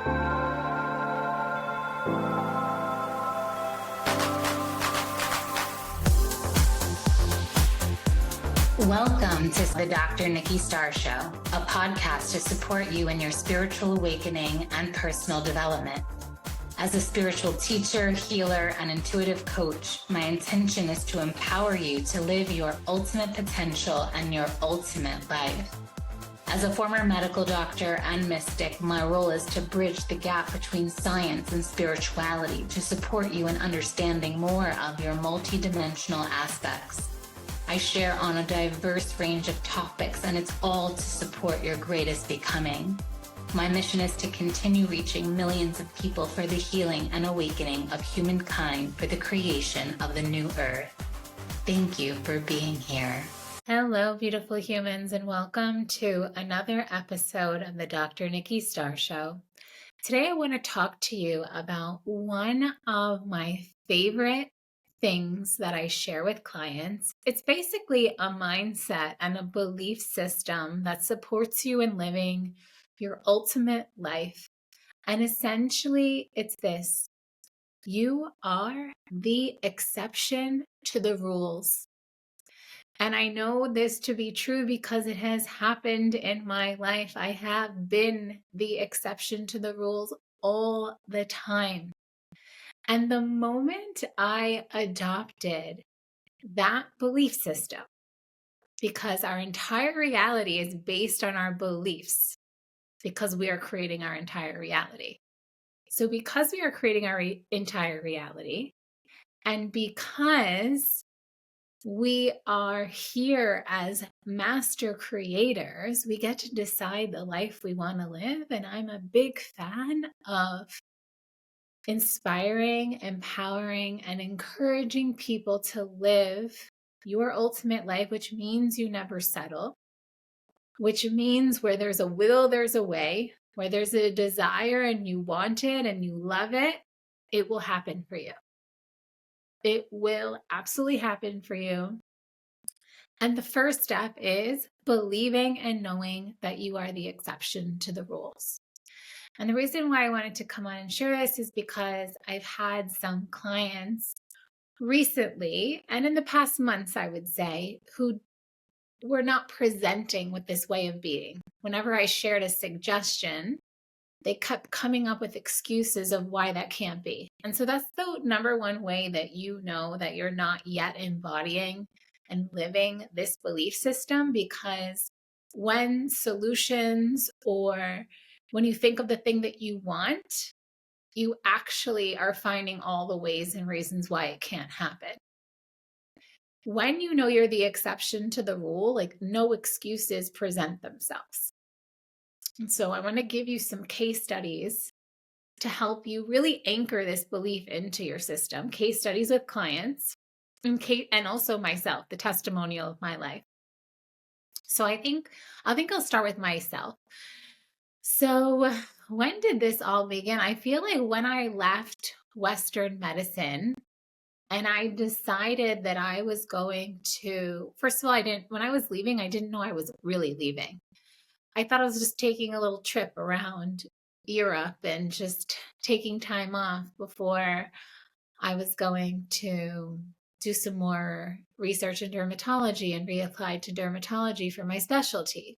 Welcome to the Dr. Nikki Starr Show, a podcast to support you in your spiritual awakening and personal development. As a spiritual teacher, healer, and intuitive coach, my intention is to empower you to live your ultimate potential and your ultimate life. As a former medical doctor and mystic, my role is to bridge the gap between science and spirituality to support you in understanding more of your multidimensional aspects. I share on a diverse range of topics, and it's all to support your greatest becoming. My mission is to continue reaching millions of people for the healing and awakening of humankind for the creation of the new earth. Thank you for being here. Hello, beautiful humans, and welcome to another episode of the Dr. Nikki Starr Show. Today, I want to talk to you about one of my favorite things that I share with clients. It's basically a mindset and a belief system that supports you in living your ultimate life. And essentially, it's this: you are the exception to the rules. And I know this to be true because it has happened in my life. I have been the exception to the rules all the time. And the moment I adopted that belief system, because our entire reality is based on our beliefs, because we are creating our entire reality. So because we are creating our entire reality, and because we are here as master creators, we get to decide the life we want to live. And I'm a big fan of inspiring, empowering, and encouraging people to live your ultimate life, which means you never settle, which means where there's a will, there's a way, where there's a desire and you want it and you love it, it will happen for you. It will absolutely happen for you. And the first step is believing and knowing that you are the exception to the rules. And the reason why I wanted to come on and share this is because I've had some clients recently, and in the past months, I would say, who were not presenting with this way of being. Whenever I shared a suggestion, they kept coming up with excuses of why that can't be. And so that's the number one way that you know that you're not yet embodying and living this belief system, because when solutions or when you think of the thing that you want, you actually are finding all the ways and reasons why it can't happen. When you know you're the exception to the rule, like no excuses present themselves. And so I want to give you some case studies to help you really anchor this belief into your system. Case studies with clients and also myself, the testimonial of my life. So I think I'll start with myself. So when did this all begin? I feel like when I left Western medicine and I decided that I was going to, first of all, when I was leaving, I didn't know I was really leaving. I thought I was just taking a little trip around Europe and just taking time off before I was going to do some more research in dermatology and reapply to dermatology for my specialty.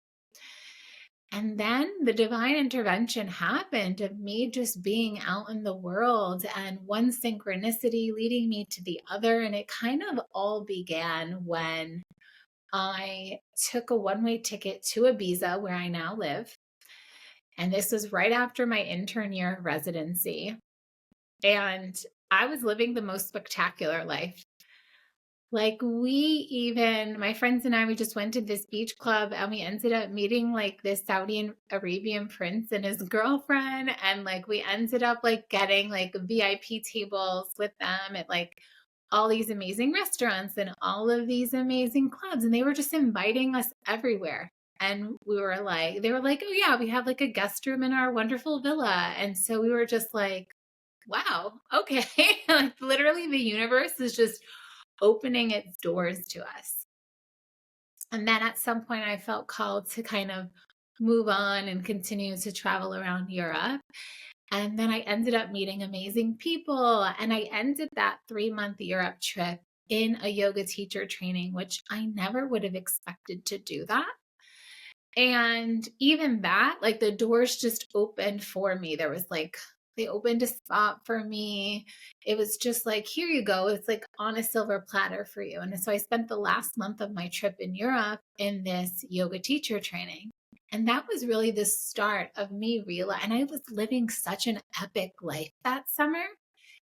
And then the divine intervention happened of me just being out in the world and one synchronicity leading me to the other. And it kind of all began when I took a one-way ticket to Ibiza, where I now live. And this was right after my intern year of residency. And I was living the most spectacular life. Like my friends and I, we just went to this beach club and we ended up meeting like this Saudi Arabian prince and his girlfriend. And like, we ended up like getting like VIP tables with them at like all these amazing restaurants and all of these amazing clubs. And they were just inviting us everywhere. And they were like, oh yeah, we have like a guest room in our wonderful villa. And so we were just like, wow, okay. Like literally the universe is just opening its doors to us. And then at some point I felt called to kind of move on and continue to travel around Europe. And then I ended up meeting amazing people. And I ended that 3-month Europe trip in a yoga teacher training, which I never would have expected to do that. And even that, like the doors just opened for me. There was like, they opened a spot for me. It was just like, here you go. It's like on a silver platter for you. And so I spent the last month of my trip in Europe in this yoga teacher training. And that was really the start of me realizing, and I was living such an epic life that summer.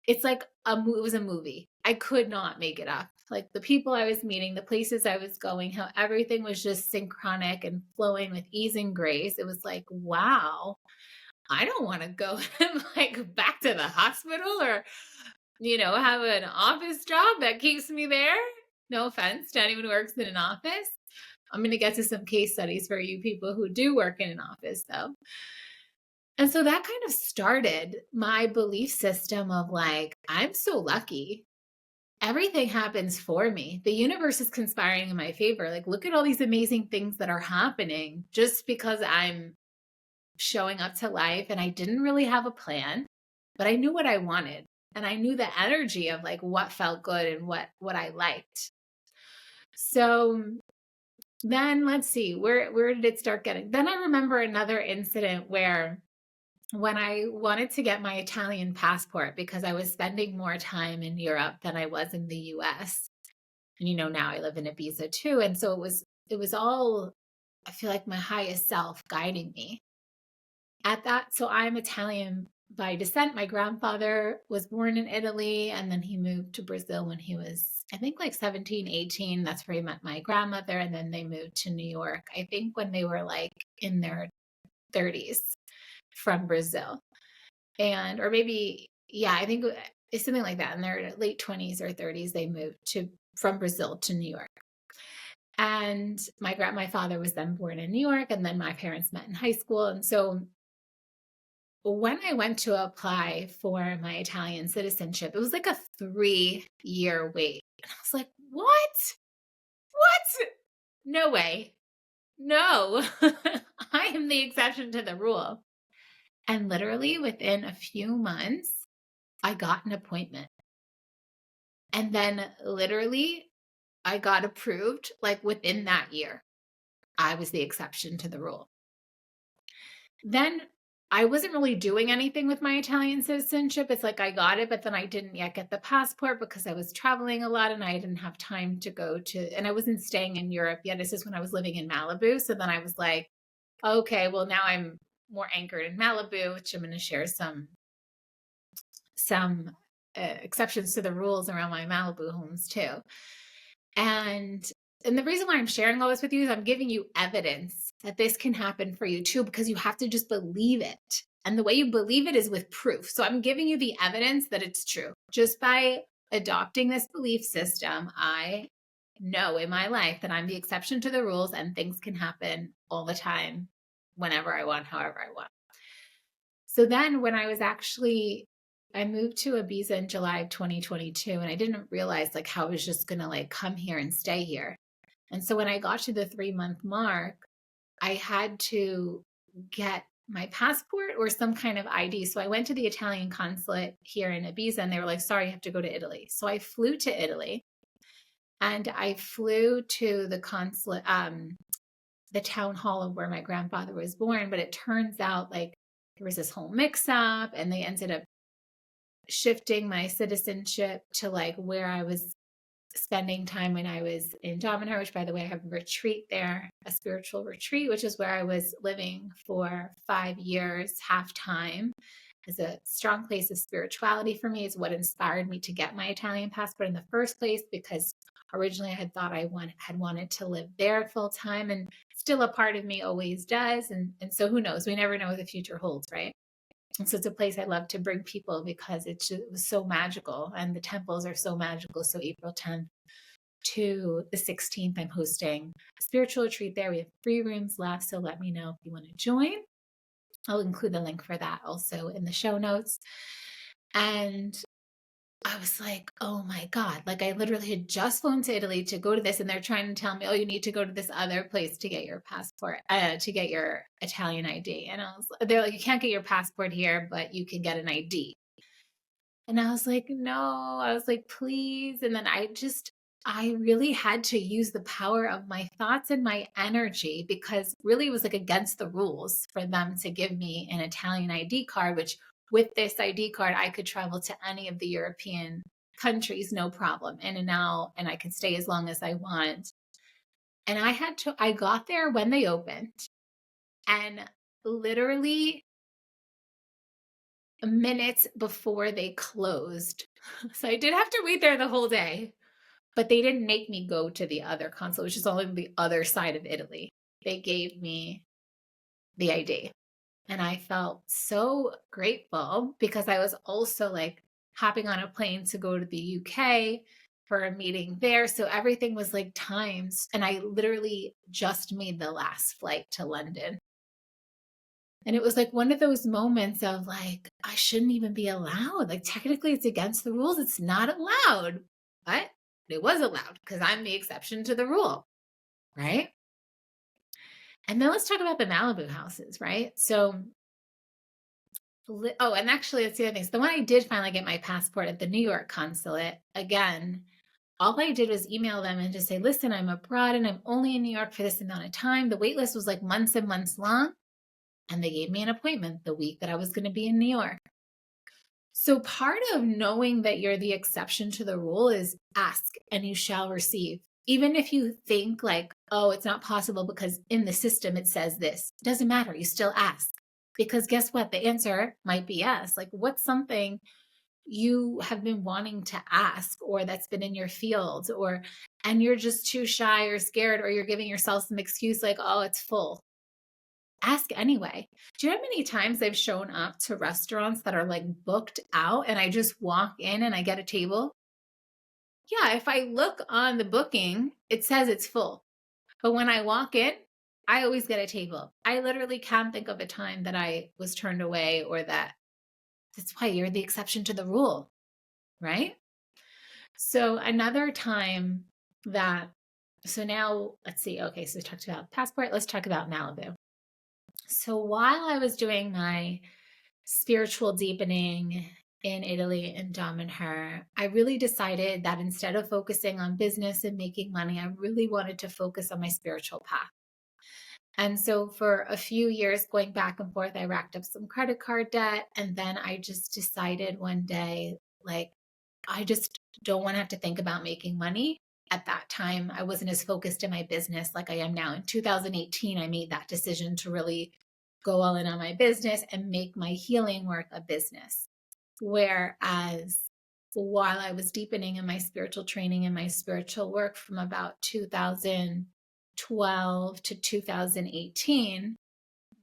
It's like it was a movie. I could not make it up. Like the people I was meeting, the places I was going, how everything was just synchronic and flowing with ease and grace. It was like, wow, I don't want to go like back to the hospital or, have an office job that keeps me there. No offense to anyone who works in an office. I'm going to get to some case studies for you people who do work in an office though. And so that kind of started my belief system of like, I'm so lucky. Everything happens for me. The universe is conspiring in my favor. Like, look at all these amazing things that are happening just because I'm showing up to life. And I didn't really have a plan, but I knew what I wanted. And I knew the energy of like what felt good and what I liked. So then let's see, where did it start getting? Then I remember another incident where when I wanted to get my Italian passport because I was spending more time in Europe than I was in the US. And now I live in Ibiza too. And so it was all, I feel like my highest self guiding me at that. So I'm Italian by descent. My grandfather was born in Italy and then he moved to Brazil when he was, I think like 17, 18. That's where he met my grandmother. And then they moved to New York, I think when they were like in their 30s from Brazil. Or maybe, yeah, I think it's something like that. In their late 20s or 30s, they moved from Brazil to New York. And my father was then born in New York, and then my parents met in high school. And so when I went to apply for my Italian citizenship, it was like a 3-year wait. And I was like, what? No way. No, I am the exception to the rule. And literally within a few months, I got an appointment. And then literally I got approved like within that year. I was the exception to the rule. Then I wasn't really doing anything with my Italian citizenship. It's like I got it, but then I didn't yet get the passport because I was traveling a lot and I didn't have time to go to, and I wasn't staying in Europe yet. This is when I was living in Malibu. So then I was like, okay, well now I'm more anchored in Malibu, which I'm going to share some exceptions to the rules around my Malibu homes too. And the reason why I'm sharing all this with you is I'm giving you evidence that this can happen for you too, because you have to just believe it. And the way you believe it is with proof. So I'm giving you the evidence that it's true. Just by adopting this belief system, I know in my life that I'm the exception to the rules and things can happen all the time, whenever I want, however I want. So then when I moved to Ibiza in July of 2022, and I didn't realize like how I was just going to like come here and stay here. And so when I got to the 3-month mark, I had to get my passport or some kind of ID. So I went to the Italian consulate here in Ibiza and they were like, sorry, you have to go to Italy. So I flew to Italy and I flew to the consulate, the town hall of where my grandfather was born. But it turns out like there was this whole mix up and they ended up shifting my citizenship to like where I was spending time when I was in Dominic, which by the way, I have a retreat there, a spiritual retreat, which is where I was living for 5 years, half time. Is a strong place of spirituality for me. Is what inspired me to get my Italian passport in the first place, because originally I had thought I had wanted to live there full time, and still a part of me always does. And so who knows? We never know what the future holds, right? And so it's a place I love to bring people because it was so magical and the temples are so magical. So April 10th to the 16th, I'm hosting a spiritual retreat there. We have 3 rooms left. So let me know if you want to join. I'll include the link for that also in the show notes. And I was like, oh my God. Like I literally had just flown to Italy to go to this, and they're trying to tell me, oh, you need to go to this other place to get your passport, to get your Italian ID. And they're like, you can't get your passport here, but you can get an ID. And I was like, no, I was like, please. And then I really had to use the power of my thoughts and my energy, because really it was like against the rules for them to give me an Italian ID card, which with this ID card, I could travel to any of the European countries, no problem, in and out, and I could stay as long as I want. And I got there when they opened, and literally minutes before they closed. So I did have to wait there the whole day, but they didn't make me go to the other consulate, which is on the other side of Italy. They gave me the ID. And I felt so grateful, because I was also like hopping on a plane to go to the UK for a meeting there. So everything was like times. And I literally just made the last flight to London. And it was like one of those moments of like, I shouldn't even be allowed. Like, technically, it's against the rules. It's not allowed. But it was allowed because I'm the exception to the rule. Right. And then let's talk about the Malibu houses. Right. So, oh, and actually, that's the other thing. So, the one I did finally get my passport at the New York consulate, again, all I did was email them and just say, listen, I'm abroad and I'm only in New York for this amount of time. The wait list was like months and months long. And they gave me an appointment the week that I was going to be in New York. So part of knowing that you're the exception to the rule is ask and you shall receive. Even if you think like, oh, it's not possible because in the system it says this, it doesn't matter. You still ask, because guess what? The answer might be yes. Like, what's something you have been wanting to ask, or that's been in your field, and you're just too shy or scared, or you're giving yourself some excuse like, oh, it's full. Ask anyway. Do you know how many times I've shown up to restaurants that are like booked out and I just walk in and I get a table? Yeah, if I look on the booking, it says it's full. But when I walk in, I always get a table. I literally can't think of a time that I was turned away, or that's why you're the exception to the rule, right? So another time so now let's see. Okay, so we talked about passport. Let's talk about Malibu. So while I was doing my spiritual deepening in Italy and Dom and Her, I really decided that instead of focusing on business and making money, I really wanted to focus on my spiritual path. And so for a few years going back and forth, I racked up some credit card debt. And then I just decided one day, like, I just don't want to have to think about making money. At that time, I wasn't as focused in my business like I am now. In 2018, I made that decision to really go all in on my business and make my healing work a business. Whereas while I was deepening in my spiritual training and my spiritual work from about 2012 to 2018,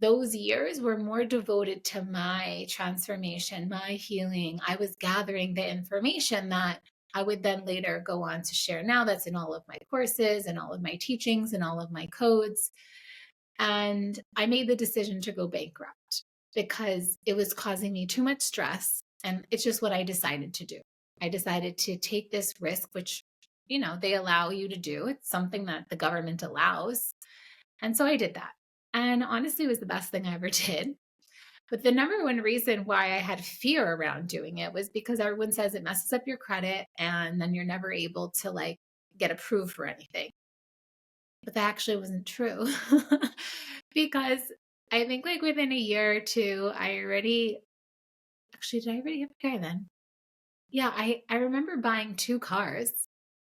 those years were more devoted to my transformation, my healing. I was gathering the information that I would then later go on to share now, that's in all of my courses and all of my teachings and all of my codes. And I made the decision to go bankrupt because it was causing me too much stress. And it's just what I decided to do. I decided to take this risk, which, they allow you to do. It's something that the government allows. And so I did that. And honestly, it was the best thing I ever did. But the number one reason why I had fear around doing it was because everyone says it messes up your credit and then you're never able to like get approved for anything. But that actually wasn't true. Because I think like within a year or two, did I already have a car then? Yeah, I remember buying 2 cars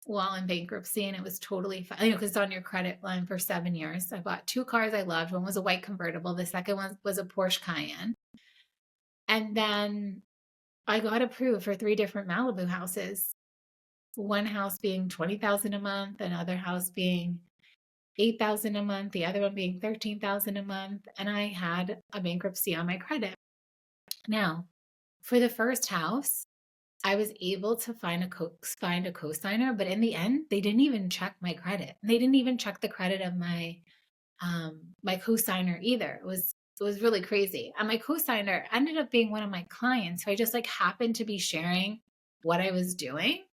while in bankruptcy, and it was totally fine, because it's on your credit line for 7 years. I bought 2 cars I loved. One was a white convertible. The second one was a Porsche Cayenne. And then I got approved for 3 different Malibu houses. One house being $20,000 a month, another house being $8,000 a month, the other one being $13,000 a month, and I had a bankruptcy on my credit. Now, for the first house, I was able to find a co-signer, but in the end, they didn't even check my credit. They didn't even check the credit of my co-signer either. It was really crazy. And my co-signer ended up being one of my clients. So I just like happened to be sharing what I was doing.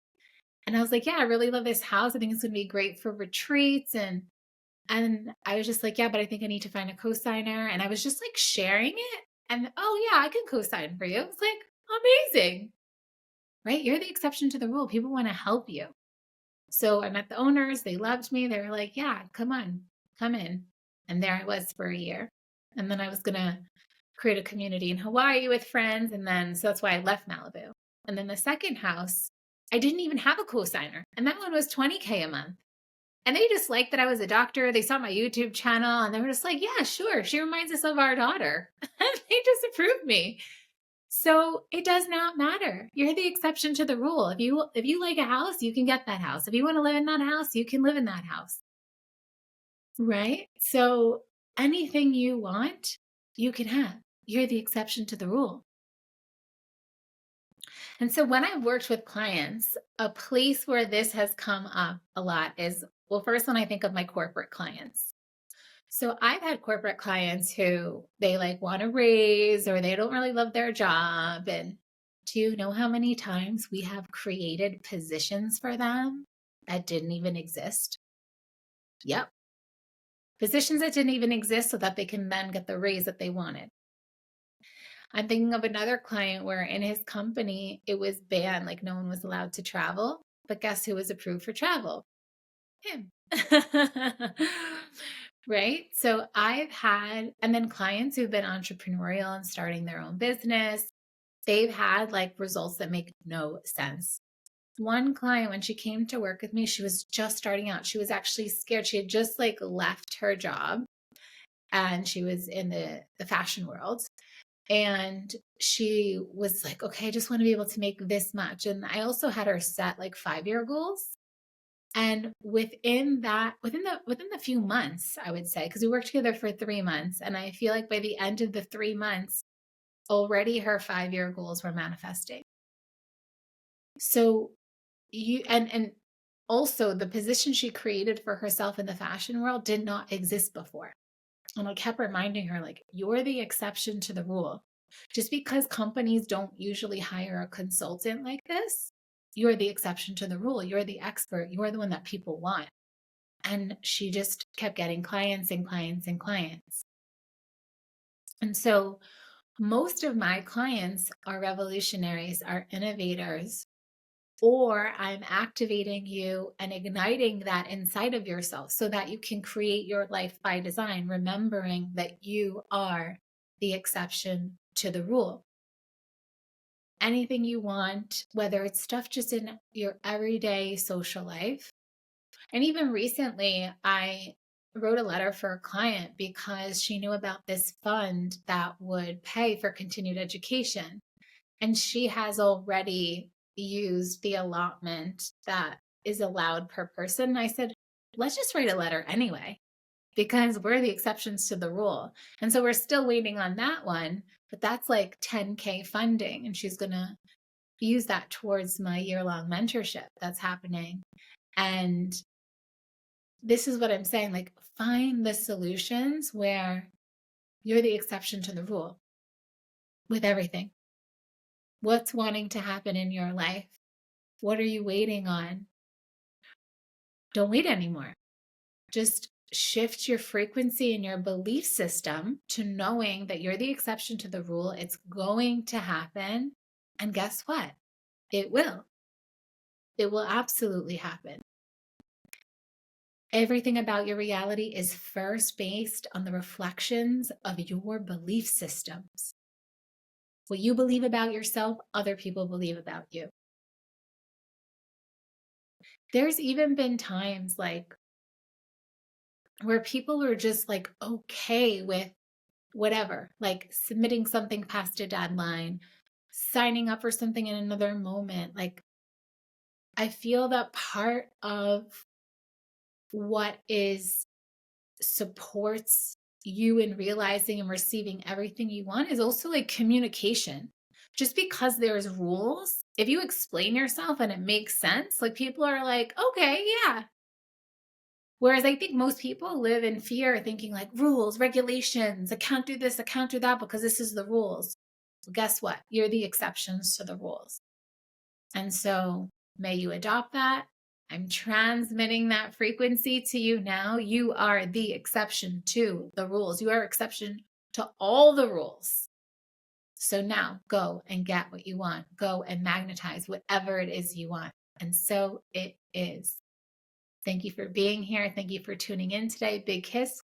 And I was like, yeah, I really love this house. I think it's going to be great for retreats. And I was just like, yeah, but I think I need to find a cosigner. And I was just like sharing it. And oh, yeah, I can cosign for you. It's like, amazing, right? You're the exception to the rule. People want to help you. So I met the owners. They loved me. They were like, yeah, come on, come in. And there I was for a year. And then I was going to create a community in Hawaii with friends. And then, so that's why I left Malibu. And then the second house, I didn't even have a cosigner. And that one was $20K a month. And they just liked that I was a doctor. They saw my YouTube channel and they were just like, yeah, sure. She reminds us of our daughter. And they just approved me. So it does not matter. You're the exception to the rule. If you like a house, you can get that house. If you want to live in that house, you can live in that house. Right? So anything you want, you can have. You're the exception to the rule. And so when I've worked with clients, a place where this has come up a lot is, well, first when I think of my corporate clients. So I've had corporate clients who they like want to raise or they don't really love their job. And do you know how many times we have created positions for them that didn't even exist? Yep. Positions that didn't even exist so that they can then get the raise that they wanted. I'm thinking of another client where in his company, it was banned, like no one was allowed to travel. But guess who was approved for travel? Him. Right? So I've had, and then clients who've been entrepreneurial and starting their own business, they've had like results that make no sense. One client, when she came to work with me, she was just starting out. She was actually scared. She had just like left her job and she was in the fashion world. And she was like, okay, I just want to be able to make this much. And I also had her set like 5-year goals. And within the few months, I would say, because we worked together for 3 months, and I feel like by the end of the 3 months, already her 5-year goals were manifesting. So and also the position she created for herself in the fashion world did not exist before. And I kept reminding her, like, you're the exception to the rule. Just because companies don't usually hire a consultant like this, you're the exception to the rule. You're the expert. You're the one that people want. And she just kept getting clients and clients and clients. And so most of my clients are revolutionaries, are innovators, or I'm activating you and igniting that inside of yourself so that you can create your life by design, remembering that you are the exception to the rule. Anything you want, whether it's stuff just in your everyday social life. And even recently, I wrote a letter for a client because she knew about this fund that would pay for continued education. And she has already used the allotment that is allowed per person. And I said, let's just write a letter anyway, because we're the exceptions to the rule. And so we're still waiting on that one, but that's like 10K funding. And she's going to use that towards my year-long mentorship that's happening. And this is what I'm saying, like, find the solutions where you're the exception to the rule with everything. What's wanting to happen in your life? What are you waiting on? Don't wait anymore. Just shift your frequency and your belief system to knowing that you're the exception to the rule. It's going to happen. And guess what? It will. It will absolutely happen. Everything about your reality is first based on the reflections of your belief systems. What you believe about yourself, other people believe about you. There's even been times like where people are just like okay with whatever, like submitting something past a deadline, signing up for something in another moment. Like, I feel that part of what is supports you in realizing and receiving everything you want is also like communication. Just because there's rules, if you explain yourself and it makes sense, like people are like, okay, yeah. Whereas I think most people live in fear, thinking like rules, regulations, I can't do this, I can't do that because this is the rules. Well, guess what? You're the exceptions to the rules. And so may you adopt that. I'm transmitting that frequency to you now. You are the exception to the rules. You are exception to all the rules. So now go and get what you want. Go and magnetize whatever it is you want. And so it is. Thank you for being here. Thank you for tuning in today. Big kiss.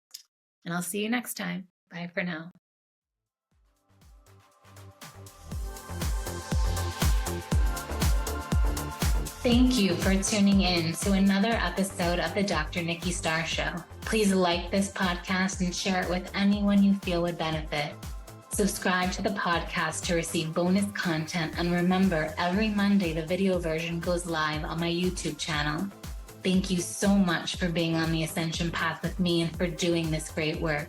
And I'll see you next time. Bye for now. Thank you for tuning in to another episode of the Dr. Nikki Starr Show. Please like this podcast and share it with anyone you feel would benefit. Subscribe to the podcast to receive bonus content, and remember, every Monday the video version goes live on my YouTube channel. Thank you so much for being on the Ascension path with me and for doing this great work.